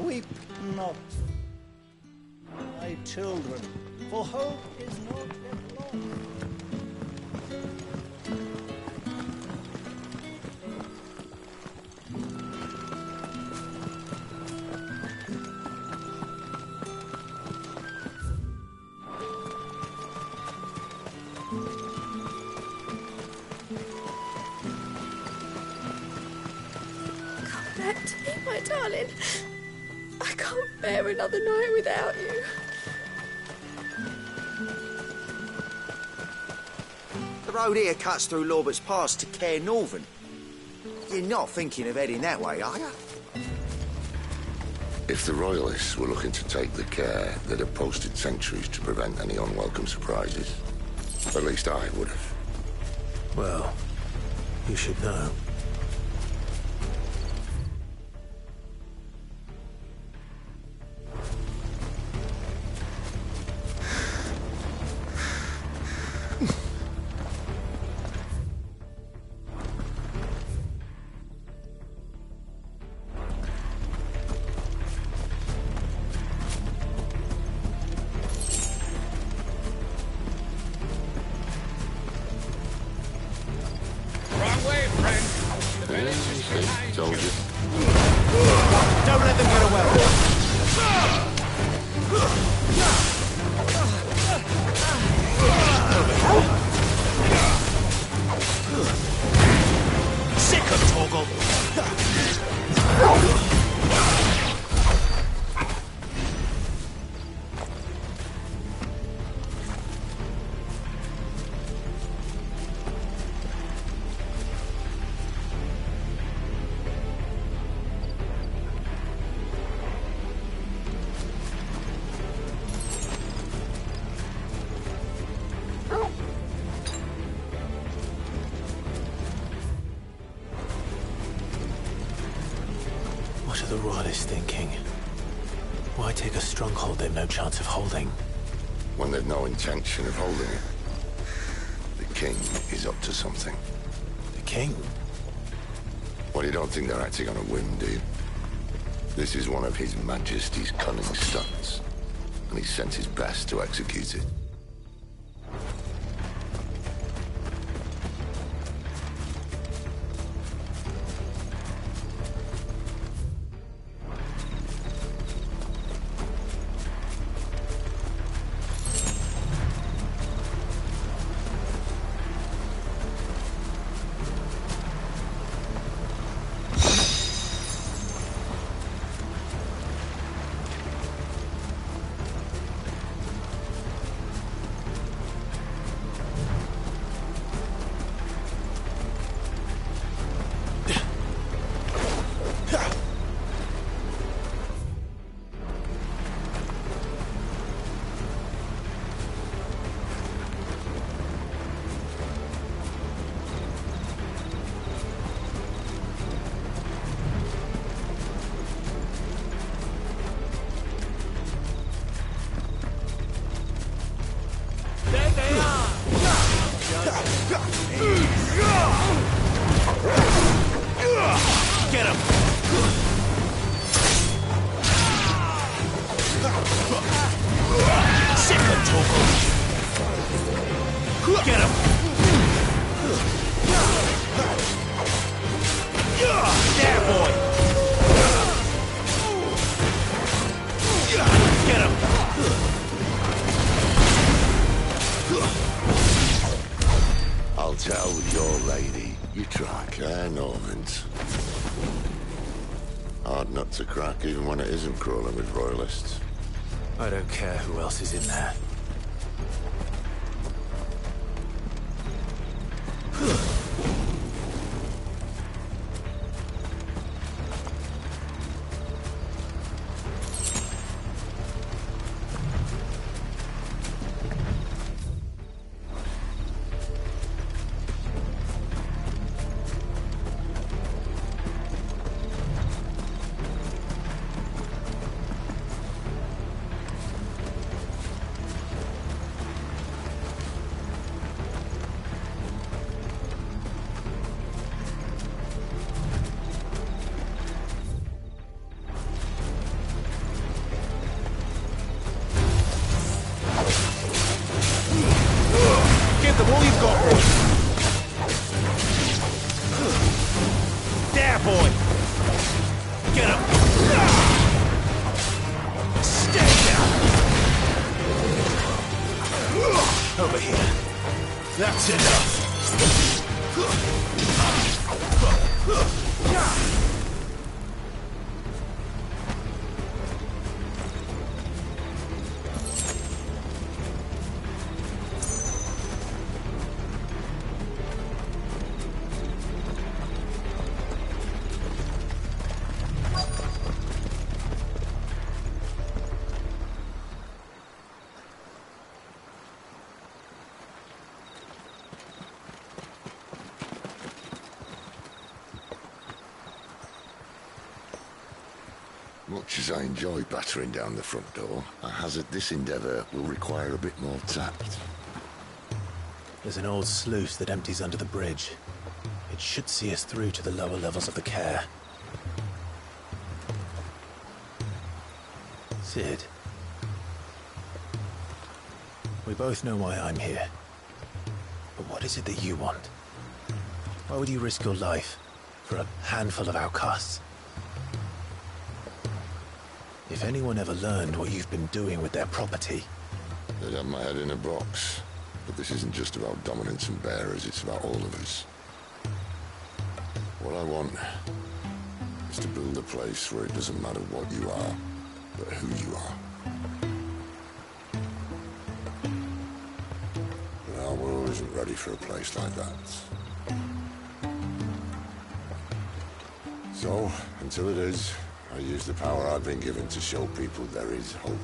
Weep not, my children, for hope is not yet lost. Come back to me, my darling. I can't bear another night without you. The road here cuts through Lorbert's Pass to Care Northern. You're not thinking of heading that way, are you? If the Royalists were looking to take the care, they'd have posted sentries to prevent any unwelcome surprises. At least I would have. Well, you should know. Told you. Don't let them get away. Sick of Torgal. What are the Royalists thinking? Why take a stronghold they've no chance of holding? When they've no intention of holding it. The king is up to something. The king? Well, you don't think they're acting on a whim, do you? This is one of His Majesty's cunning stunts, and he's sent his best to execute it. Get him! There, boy! Get him! I'll tell your lady. You try, Claire Normans. Hard nut to crack even when it isn't crawling with royalists. I don't care who else is in there. Give them all you've got, boy! There, boy! Get him! Stay down! Over here. That's enough! Much as I enjoy battering down the front door, I hazard this endeavour will require a bit more tact. There's an old sluice that empties under the bridge. It should see us through to the lower levels of the care. Sid. We both know why I'm here. But what is it that you want? Why would you risk your life for a handful of outcasts? If anyone ever learned what you've been doing with their property... They'd have my head in a box. But this isn't just about dominance and bearers, it's about all of us. What I want is to build a place where it doesn't matter what you are, but who you are. But our world isn't ready for a place like that. So, until it is, I use the power I've been given to show people there is hope.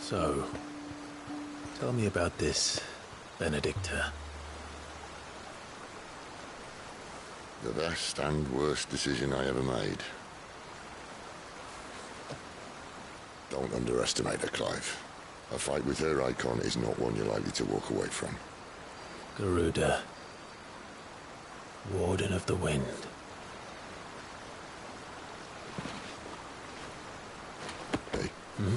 So, tell me about this, Benedicta. The best and worst decision I ever made. Don't underestimate her, Clive. A fight with her icon is not one you're likely to walk away from. Garuda. Warden of the Wind. Hey. Hmm?